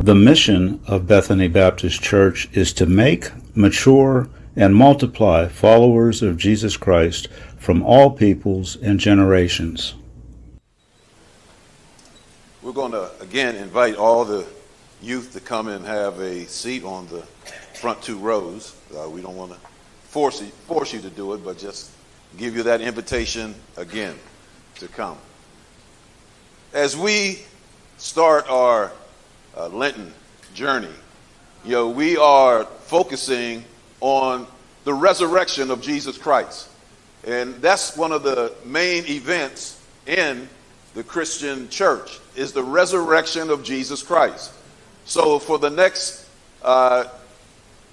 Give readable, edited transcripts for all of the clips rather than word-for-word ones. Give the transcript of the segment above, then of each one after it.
The mission of Bethany Baptist Church is to make, mature, and multiply followers of Jesus Christ from all peoples and generations. We're going to, again, invite all the youth to come and have a seat on the front two rows. We don't want to force you to do it, but just give you that invitation again to come. As we start our Lenten journey, we are focusing on the resurrection of Jesus Christ. And that's one of the main events in the Christian church, is the resurrection of Jesus Christ. So for the next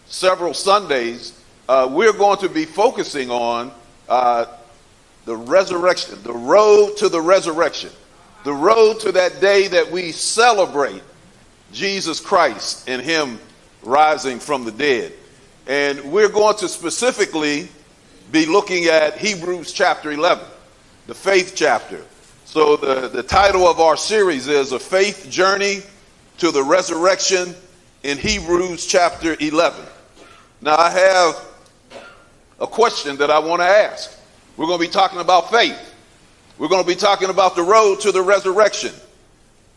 several Sundays, we're going to be focusing on the resurrection, the road to the resurrection, the road to that day that we celebrate Jesus Christ and him rising from the dead. And we're going to specifically be looking at Hebrews chapter 11, the faith chapter. So the title of our series is A Faith Journey to the Resurrection in Hebrews chapter 11. Now I have a question that I want to ask. We're going to be talking about faith. We're going to be talking about the road to the resurrection.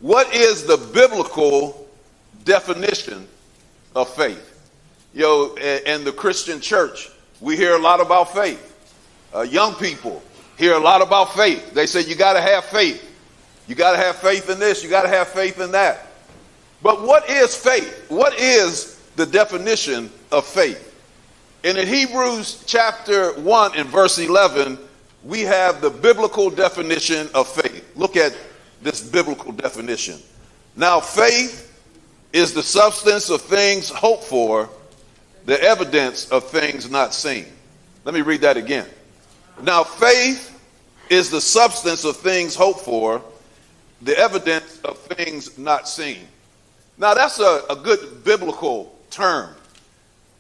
What is the biblical definition of faith? In the Christian church, we hear a lot about faith. Young people hear a lot about faith. They say you got to have faith. You got to have faith in this. You got to have faith in that. But what is faith? What is the definition of faith? And in Hebrews chapter 1 and verse 11, we have the biblical definition of faith. Look at this biblical definition. Now, faith is the substance of things hoped for, the evidence of things not seen. Let me read that again. Now, faith is the substance of things hoped for, the evidence of things not seen. Now, that's a good biblical term.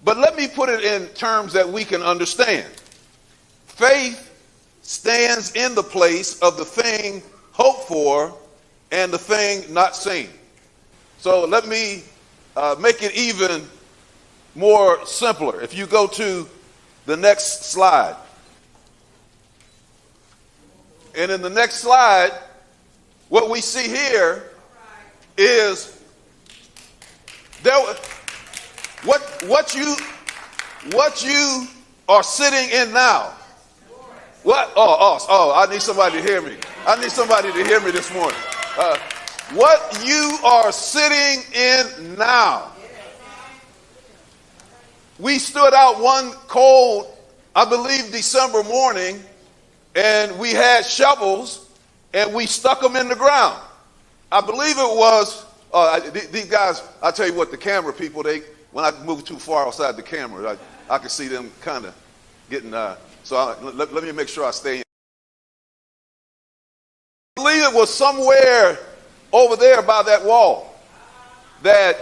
But let me put it in terms that we can understand. Faith stands in the place of the thing hoped for and the thing not seen. So let me make it even more simpler. If you go to the next slide. And in the next slide, what we see here is what you are sitting in now. What? Oh, I need somebody to hear me. I need somebody to hear me this morning. What you are sitting in now. We stood out one cold, I believe, December morning, and we had shovels, and we stuck them in the ground. I believe it was, these guys, I tell you what, the camera people, when I move too far outside the camera, I can see them kind of getting, let me make sure I stay in. I believe it was somewhere over there by that wall that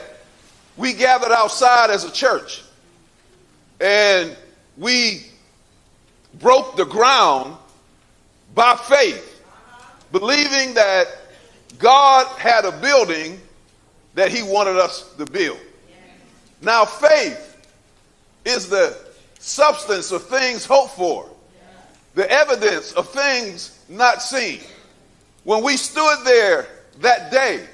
we gathered outside as a church. And we broke the ground by faith, believing that God had a building that he wanted us to build. Now, faith is the substance of things hoped for, the evidence of things not seen. When we stood there that day,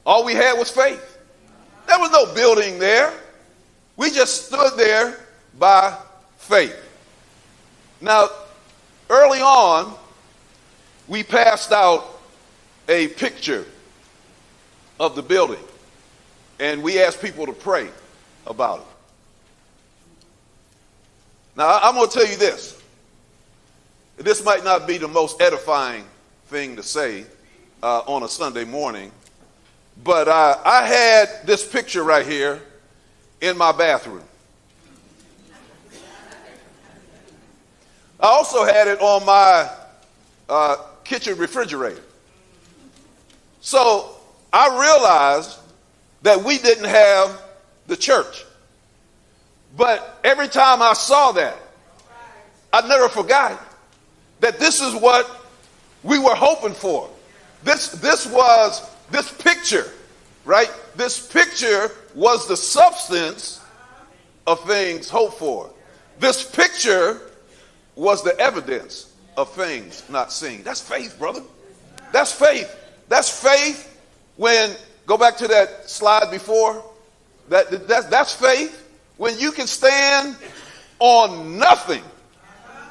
all we had was faith. There was no building there. We just stood there by faith. Now, early on, we passed out a picture of the building, and we asked people to pray about it. Now, I'm going to tell you this. This might not be the most edifying thing to say on a Sunday morning, but I had this picture right here in my bathroom. I also had it on my kitchen refrigerator. So I realized that we didn't have the church. But every time I saw that, I never forgot that this is what we were hoping for. This picture right? This picture was the substance of things hoped for. This picture was the evidence of things not seen. That's faith, brother. That's faith. That's faith. When, go back to that slide before, that's faith. When you can stand on nothing.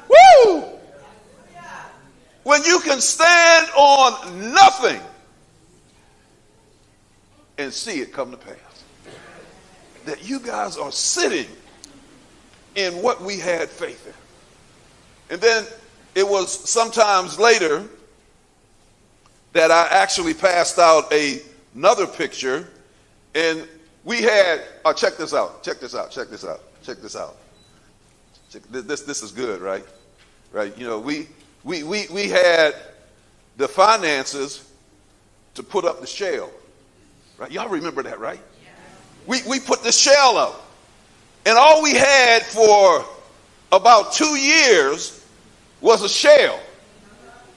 Woo! When you can stand on nothing and see it come to pass. That you guys are sitting in what we had faith in. And then it was sometimes later that I actually passed out another picture, and we had, oh, check this out. This is good, right? Right. You know, we had the finances to put up the shell. Right? Y'all remember that, right? We put the shell up. And all we had for about 2 years was a shell.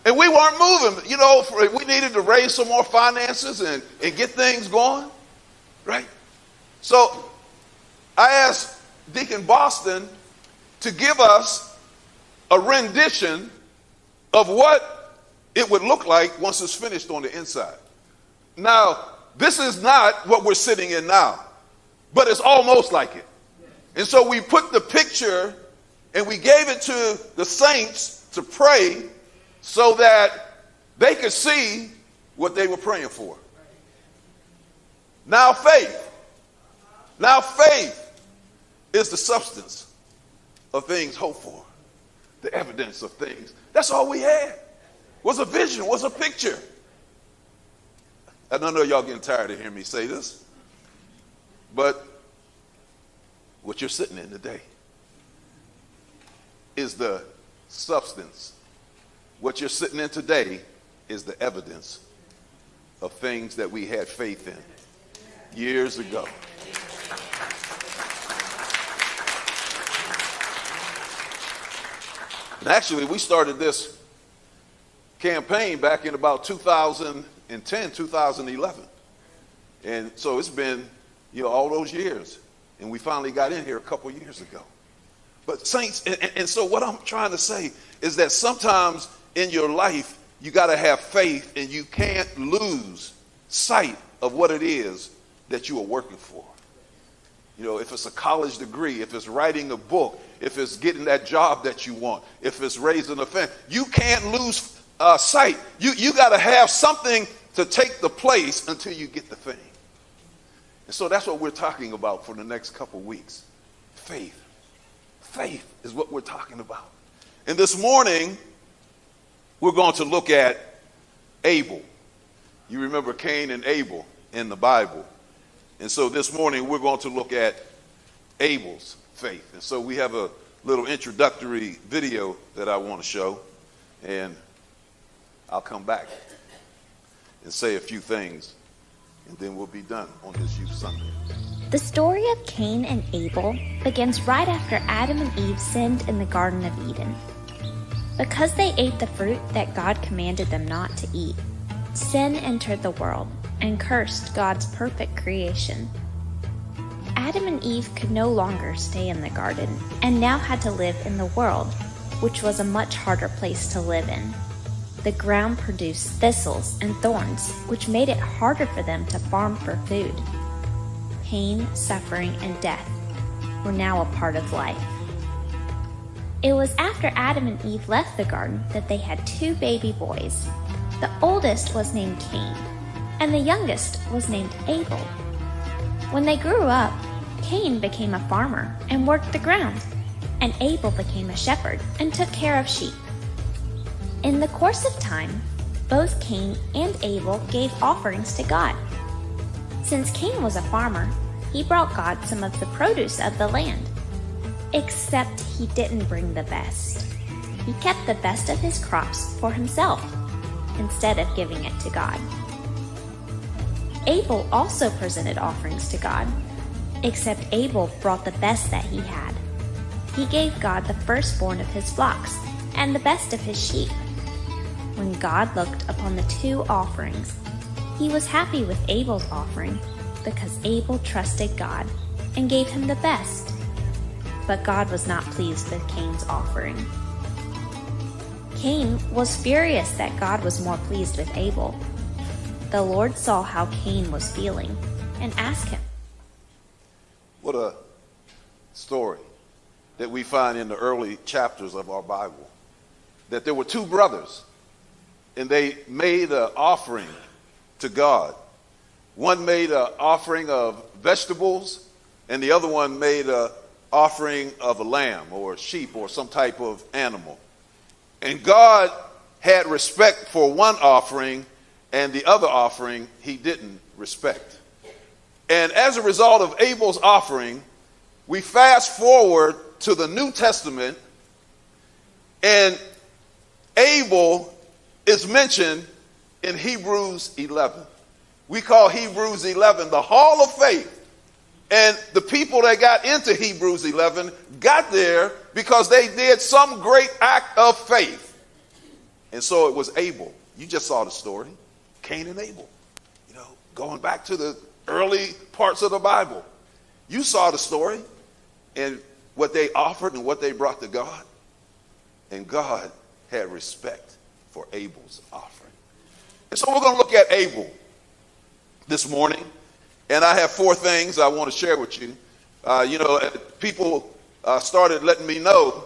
And we weren't moving. You know, we needed to raise some more finances and get things going. Right? So I asked Deacon Boston to give us a rendition of what it would look like once it's finished on the inside. Now, this is not what we're sitting in now, but it's almost like it. And so we put the picture and we gave it to the saints to pray so that they could see what they were praying for. Now faith is the substance of things hoped for, the evidence of things. That's all we had, was a vision, was a picture. And I know y'all getting tired of hearing me say this, but what you're sitting in today is the substance. What you're sitting in today is the evidence of things that we had faith in years ago. And actually, we started this campaign back in about 2010, 2011. And so it's been, all those years. And we finally got in here a couple years ago. But saints, and so what I'm trying to say is that sometimes in your life, you got to have faith, and you can't lose sight of what it is that you are working for. If it's a college degree, if it's writing a book, if it's getting that job that you want, if it's raising a family, you can't lose sight. You got to have something to take the place until you get the thing. And so that's what we're talking about for the next couple weeks. Faith. Faith is what we're talking about. And this morning, we're going to look at Abel. You remember Cain and Abel in the Bible. And so this morning, we're going to look at Abel's faith. And so we have a little introductory video that I want to show. And I'll come back and say a few things. And then we'll be done on this Youth Sunday. The story of Cain and Abel begins right after Adam and Eve sinned in the Garden of Eden. Because they ate the fruit that God commanded them not to eat, sin entered the world and cursed God's perfect creation. Adam and Eve could no longer stay in the garden and now had to live in the world, which was a much harder place to live in. The ground produced thistles and thorns, which made it harder for them to farm for food. Pain, suffering, and death were now a part of life. It was after Adam and Eve left the garden that they had 2 baby boys. The oldest was named Cain, and the youngest was named Abel. When they grew up, Cain became a farmer and worked the ground, and Abel became a shepherd and took care of sheep. In the course of time, both Cain and Abel gave offerings to God. Since Cain was a farmer, he brought God some of the produce of the land. Except he didn't bring the best. He kept the best of his crops for himself, instead of giving it to God. Abel also presented offerings to God, except Abel brought the best that he had. He gave God the firstborn of his flocks and the best of his sheep. When God looked upon the 2 offerings, he was happy with Abel's offering because Abel trusted God and gave him the best. But God was not pleased with Cain's offering. Cain was furious that God was more pleased with Abel. The Lord saw how Cain was feeling and asked him. What a story that we find in the early chapters of our Bible. That there were two brothers, and they made an offering to God. One made an offering of vegetables, and the other one made an offering of a lamb or a sheep or some type of animal. And God had respect for one offering, and the other offering he didn't respect. And as a result of Abel's offering, we fast forward to the New Testament, and Abel is mentioned in Hebrews 11. We call Hebrews 11 the Hall of Faith. And the people that got into Hebrews 11 got there because they did some great act of faith. And so it was Abel. You just saw the story. Cain and Abel. You know, going back to the early parts of the Bible. You saw the story and what they offered and what they brought to God. And God had respect for Abel's offering. And so we're going to look at Abel this morning. And I have four things I want to share with you. People started letting me know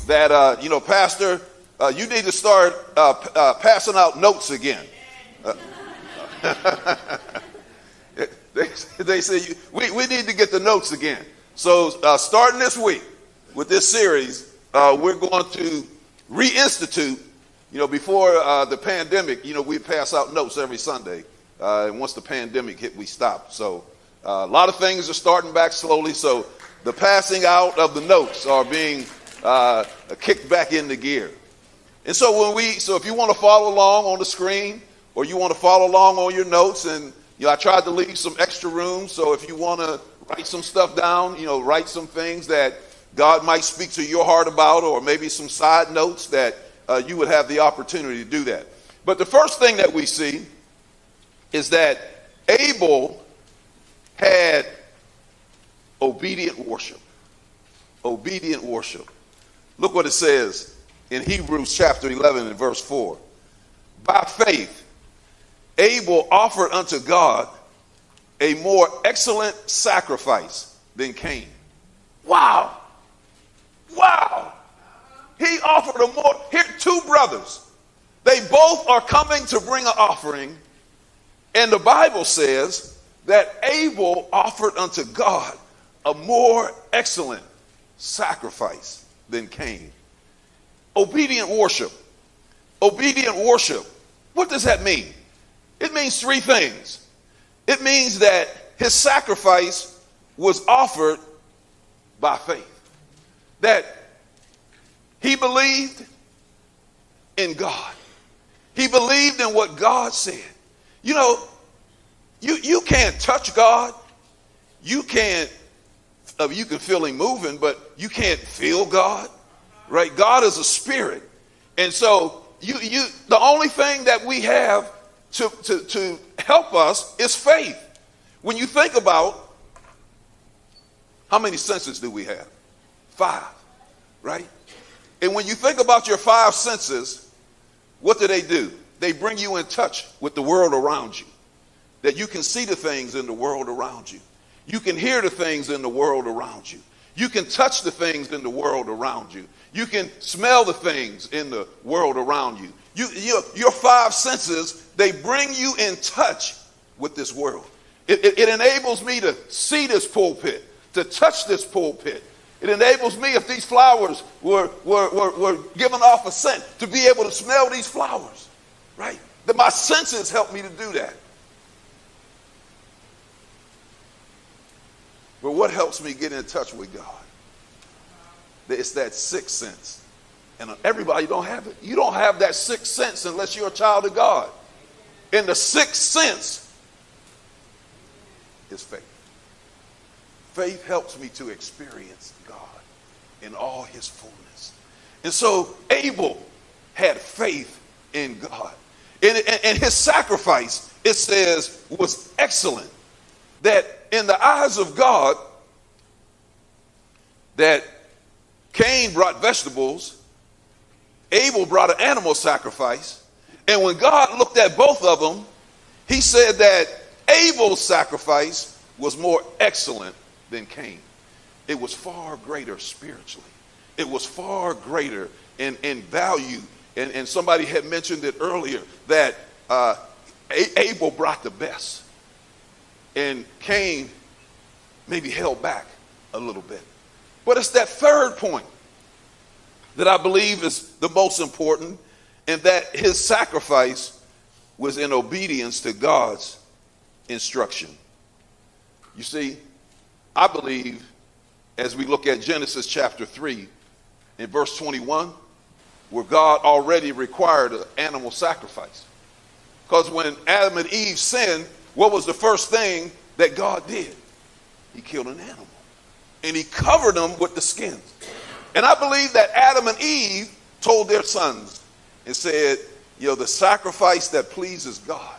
that, Pastor, you need to start passing out notes again. They say, we need to get the notes again. So starting this week with this series, we're going to reinstitute, before the pandemic, we pass out notes every Sunday. And once the pandemic hit, we stopped. So a lot of things are starting back slowly. So the passing out of the notes are being kicked back into gear. And so if you want to follow along on the screen, or you want to follow along on your notes, and I tried to leave some extra room. So if you want to write some stuff down, write some things that God might speak to your heart about, or maybe some side notes that you would have the opportunity to do that. But the first thing that we see is that Abel had obedient worship. Obedient worship. Look what it says in Hebrews chapter 11 and verse 4. By faith, Abel offered unto God a more excellent sacrifice than Cain. Wow. Wow. He offered a more, here, two brothers. They both are coming to bring an offering. And the Bible says that Abel offered unto God a more excellent sacrifice than Cain. Obedient worship. Obedient worship. What does that mean? It means three things. It means that his sacrifice was offered by faith. That he believed in God. He believed in what God said. You can't touch God. You can feel him moving, but you can't feel God, right? God is a spirit. And so the only thing that we have to help us is faith. When you think about how many senses do we have? 5, right? And when you think about your 5 senses, what do? They bring you in touch with the world around you. That you can see the things in the world around you. You can hear the things in the world around you. You can touch the things in the world around you. You can smell the things in the world around you. Your 5 senses, they bring you in touch with this world. It enables me to see this pulpit, to touch this pulpit. It enables me, if these flowers were giving off a scent, to be able to smell these flowers, right? That my senses help me to do that. But what helps me get in touch with God? It's that 6th sense. And everybody don't have it. You don't have that 6th sense unless you're a child of God. And the 6th sense is faith. Faith helps me to experience God in all his fullness. And so Abel had faith in God. And his sacrifice, it says, was excellent. that in the eyes of God, that Cain brought vegetables, Abel brought an animal sacrifice, and when God looked at both of them, he said that Abel's sacrifice was more excellent than Cain. It was far greater spiritually. It was far greater in value. And somebody had mentioned it earlier that Abel brought the best. And Cain maybe held back a little bit. But it's that third point that I believe is the most important, and that his sacrifice was in obedience to God's instruction. You see, I believe as we look at Genesis chapter 3 in verse 21, where God already required an animal sacrifice. Because when Adam and Eve sinned, what was the first thing that God did? He killed an animal. And he covered them with the skins. And I believe that Adam and Eve told their sons and said, the sacrifice that pleases God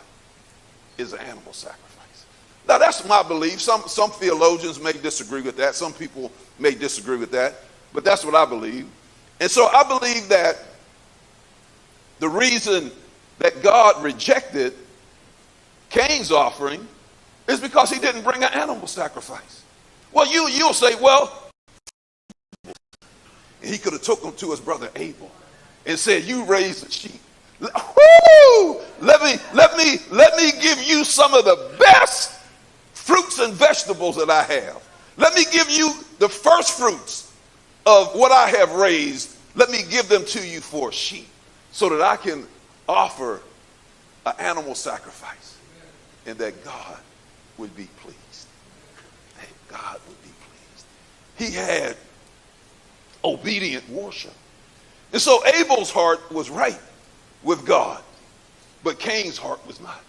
is an animal sacrifice. Now that's my belief. Some theologians may disagree with that. Some people may disagree with that. But that's what I believe. And so I believe that the reason that God rejected Cain's offering is because he didn't bring an animal sacrifice. Well, you'll say, he could have took him to his brother Abel and said, you raised the sheep. Woo! Let me give you some of the best fruits and vegetables that I have. Let me give you the first fruits of what I have raised. Let me give them to you for a sheep so that I can offer an animal sacrifice and that God would be pleased. That God would be pleased. He had obedient worship. And so Abel's heart was right with God, but Cain's heart was not.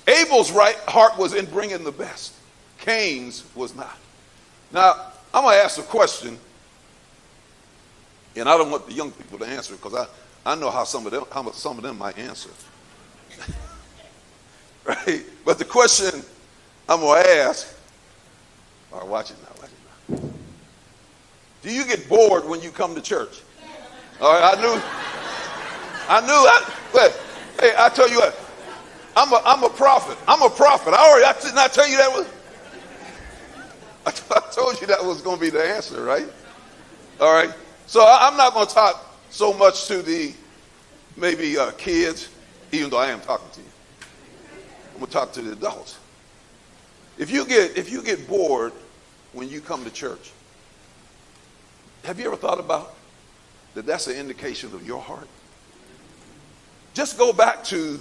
Abel's heart was in bringing the best. Cain's was not. Now, I'm going to ask a question, and I don't want the young people to answer it because I know how some of them might answer. Right? But the question I'm going to ask, all right, watch it now. Do you get bored when you come to church? All right, but hey, I tell you what, I'm a prophet. Didn't I tell you that was? I told you that was going to be the answer, right? All right. So I'm not going to talk so much to the maybe kids, even though I am talking to you. I'm going to talk to the adults. If you get bored when you come to church, have you ever thought about that that's an indication of your heart? Just go back to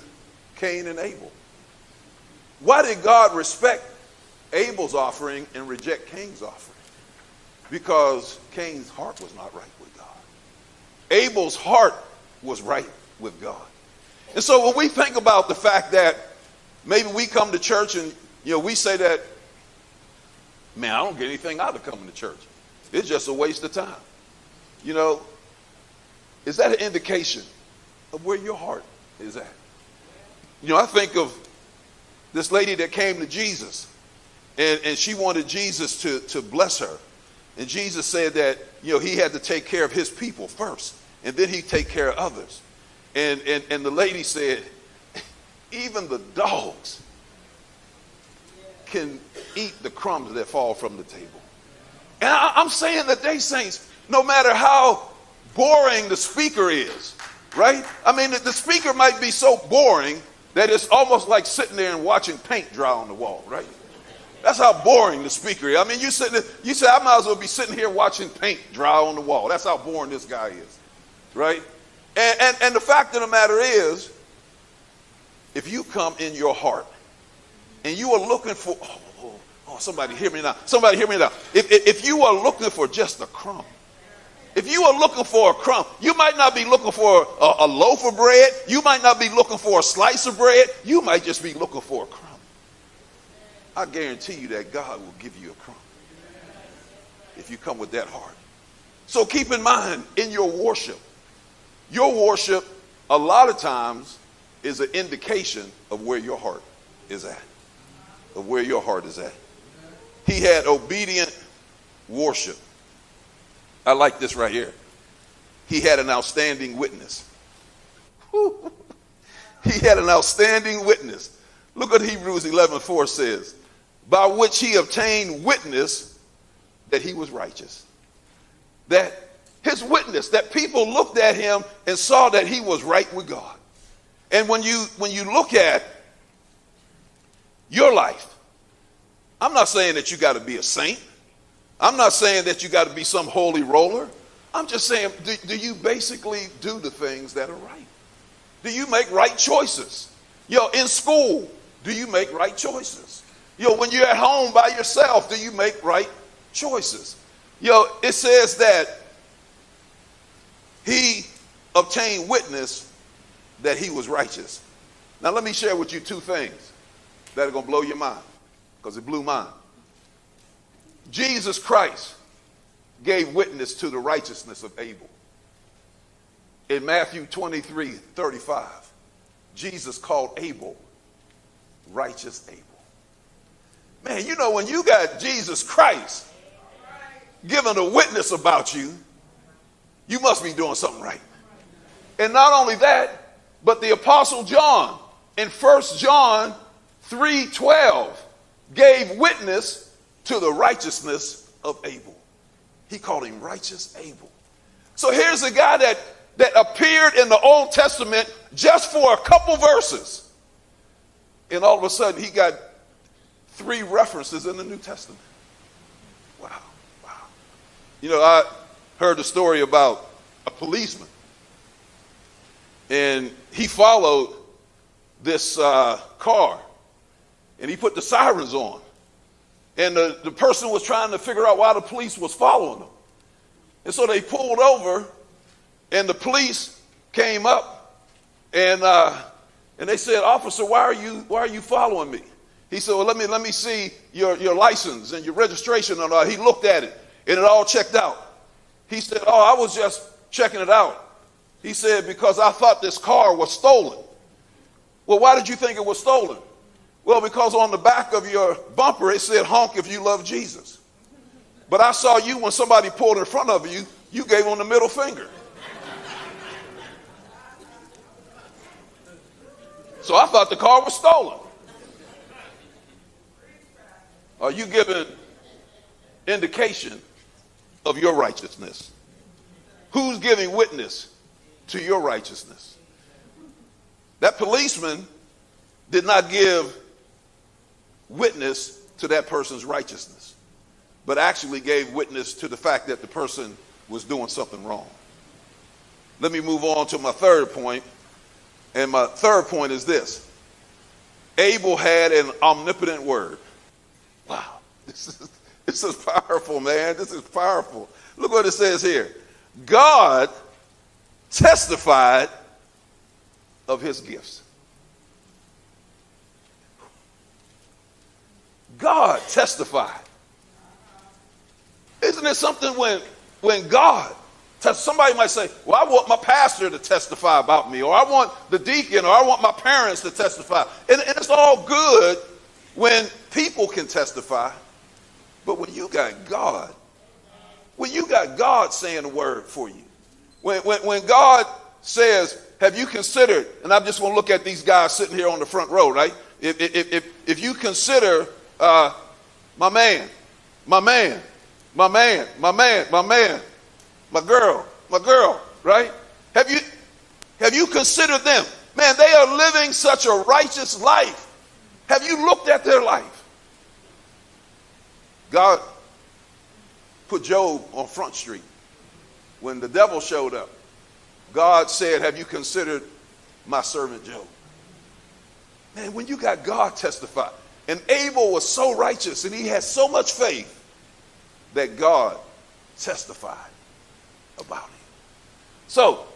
Cain and Abel. Why did God respect Abel's offering and reject Cain's offering? Because Cain's heart was not right with God. Abel's heart was right with God. And so when we think about the fact that maybe we come to church and we say that, man, I don't get anything out of coming to church. It's just a waste of time. Is that an indication of where your heart is at? I think of this lady that came to Jesus, and she wanted Jesus to bless her. And Jesus said that, he had to take care of his people first, and then he'd take care of others. And the lady said, even the dogs can eat the crumbs that fall from the table. And I'm saying that they saints, no matter how boring the speaker is, right? I mean, the speaker might be so boring that it's almost like sitting there and watching paint dry on the wall, right? That's how boring the speaker is. I mean, you say, I might as well be sitting here watching paint dry on the wall. That's how boring this guy is, right? And the fact of the matter is, if you come in your heart and you are looking for, somebody hear me now. Somebody hear me now. If you are looking for just a crumb, if you are looking for a crumb, you might not be looking for a loaf of bread. You might not be looking for a slice of bread. You might just be looking for a crumb. I guarantee you that God will give you a crumb if you come with that heart. So keep in mind, in your worship a lot of times is an indication of where your heart is at. Of where your heart is at. he had obedient worship. I like this right here. He had an outstanding witness. He had an outstanding witness. Look what Hebrews 11:4 says. By which he obtained witness that he was righteous. That his witness, that people looked at him and saw that he was right with God. And when you look at your life, I'm not saying that you got to be a saint. I'm not saying that you got to be some holy roller. I'm just saying, do you basically do the things that are right? Do you make right choices? In school, do you make right choices? When you're at home by yourself, do you make right choices? It says that he obtained witness that he was righteous. Now let me share with you two things that are going to blow your mind, because it blew mine. Jesus Christ gave witness to the righteousness of Abel. In Matthew 23:35, Jesus called Abel righteous Abel. Man, when you got Jesus Christ giving a witness about you, you must be doing something right. And not only that, but the Apostle John in 1 John 3:12 gave witness to the righteousness of Abel. He called him righteous Abel. So here's a guy that appeared in the Old Testament just for a couple verses. And all of a sudden he got 3 references in the New Testament. Wow. I heard a story about a policeman. And he followed this car. And he put the sirens on. And the person was trying to figure out why the police was following them. And so they pulled over, and the police came up, and they said, "Officer, why are you following me?" He said, "Well, let me see your license and your registration." And he looked at it, and it all checked out. He said, "Oh, I was just checking it out." He said, "Because I thought this car was stolen." "Well, why did you think it was stolen?" "Well, because on the back of your bumper, it said, 'Honk if you love Jesus.' But I saw you when somebody pulled in front of you, you gave them the middle finger. So I thought the car was stolen." Are you giving indication of your righteousness? Who's giving witness to your righteousness? That policeman did not give witness to that person's righteousness, but actually gave witness to the fact that the person was doing something wrong. Let me move on to my third point. And my third point is this. Abel had an omnipotent word. Wow. This is powerful, man. This is powerful. Look what it says here. God testified of his gifts. God testified. Isn't it something when God, somebody might say, "Well, I want my pastor to testify about me," or "I want the deacon," or "I want my parents to testify." And it's all good when people can testify, but when you got God saying a word for you, when God says, "Have you considered," and I'm just going to look at these guys sitting here on the front row, right? If you consider my man, my girl, right? Have you considered them? Man, they are living such a righteous life. Have you looked at their life? God put Job on Front Street. When the devil showed up, God said, "Have you considered my servant Job?" Man, when you got God testify, and Abel was so righteous and he had so much faith that God testified about him. So,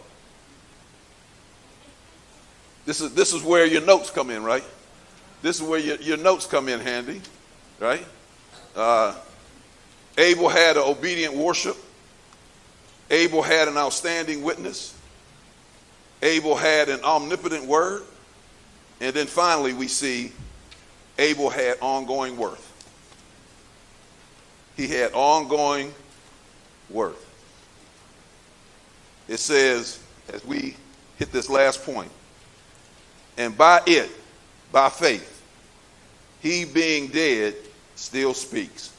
this is where your notes come in, right? This is where your notes come in handy, right? Abel had an obedient worship. Abel had an outstanding witness. Abel had an omnipotent word. And then finally we see Abel had ongoing worth. he had ongoing worth. It says, as we hit this last point, and by faith, he being dead still speaks.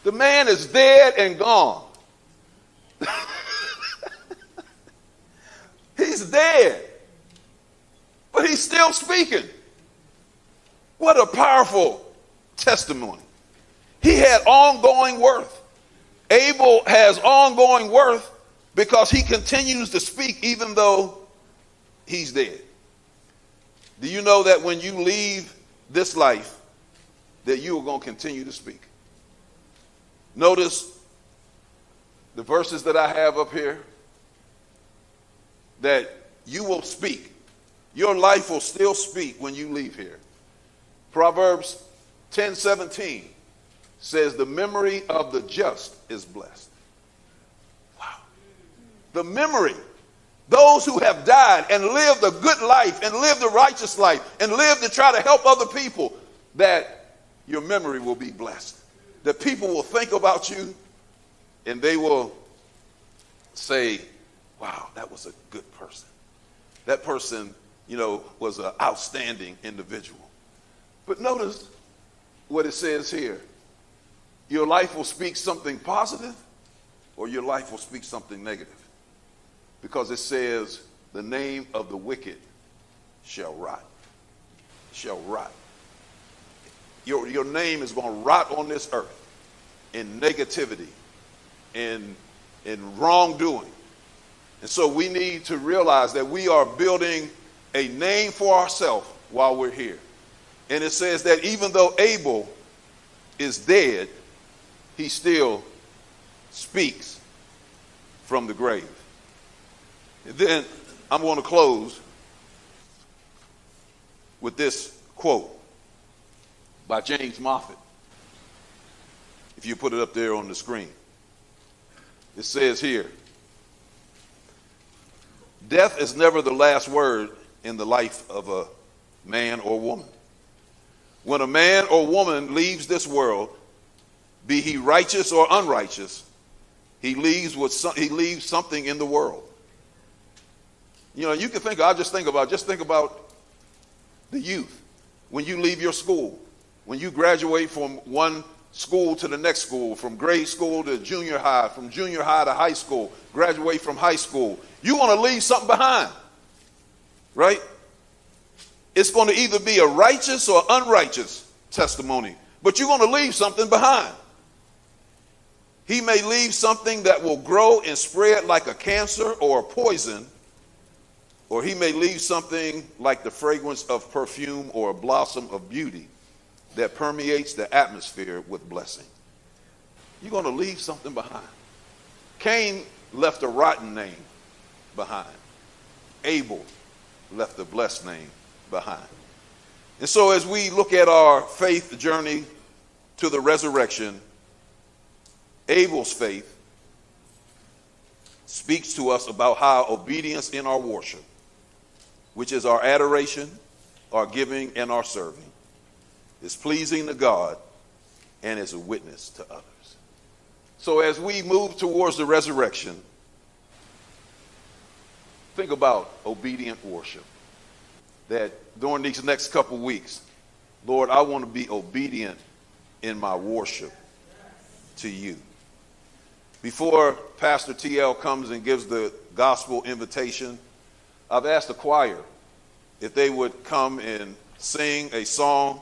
The man is dead and gone. He's dead, but he's still speaking. What a powerful testimony. He had ongoing worth. Abel has ongoing worth because he continues to speak even though he's dead. Do you know that when you leave this life, that you are going to continue to speak? Notice the verses that I have up here, that you will speak. Your life will still speak when you leave here. Proverbs 10:17 says, the memory of the just is blessed. Wow. The memory. Those who have died and lived a good life and lived a righteous life and lived to try to help other people, that your memory will be blessed. That people will think about you and they will say, wow, that was a good person. That person, was an outstanding individual. But notice what it says here. Your life will speak something positive or your life will speak something negative. Because it says, the name of the wicked shall rot. Shall rot. Your name is going to rot on this earth in negativity, in wrongdoing. And so we need to realize that we are building a name for ourselves while we're here. And it says that even though Abel is dead, he still speaks from the grave. And then I'm going to close with this quote by James Moffat. If you put it up there on the screen. It says here, death is never the last word in the life of a man or woman. When a man or woman leaves this world, be he righteous or unrighteous, he leaves something in the world. You can think about the youth. When you leave your school, when you graduate from one school to the next school, from grade school to junior high, from junior high to high school, graduate from high school, you want to leave something behind, right? It's going to either be a righteous or unrighteous testimony, but you're going to leave something behind. He may leave something that will grow and spread like a cancer or a poison, or he may leave something like the fragrance of perfume or a blossom of beauty that permeates the atmosphere with blessing. You're going to leave something behind. Cain left a rotten name behind. Abel left a blessed name behind. And so as we look at our faith journey to the resurrection, Abel's faith speaks to us about how obedience in our worship, which is our adoration, our giving, and our serving, is pleasing to God and is a witness to others. So as we move towards the resurrection, think about obedient worship. That during these next couple weeks, Lord, I want to be obedient in my worship to you. Before Pastor TL comes and gives the gospel invitation, I've asked the choir if they would come and sing a song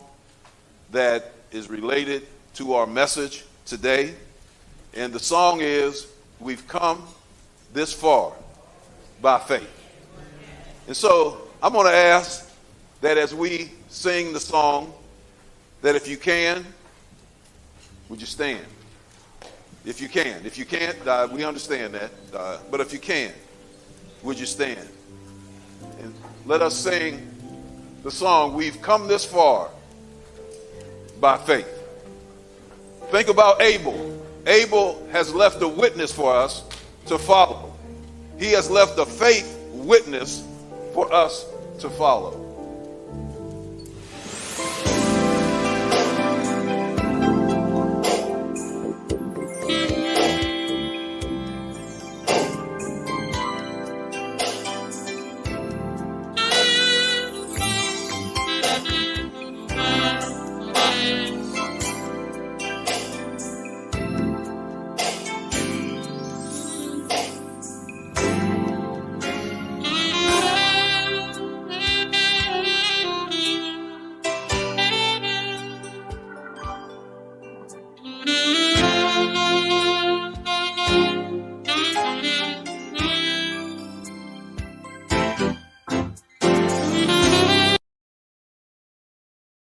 that is related to our message today. And the song is, We've Come This Far by Faith. And so I'm going to ask that as we sing the song, that if you can, would you stand? If you can. If you can't, we understand that. But if you can, would you stand? And let us sing the song, We've Come This Far by Faith. Think about Abel. Abel has left a witness for us to follow. He has left a faith witness for us to follow.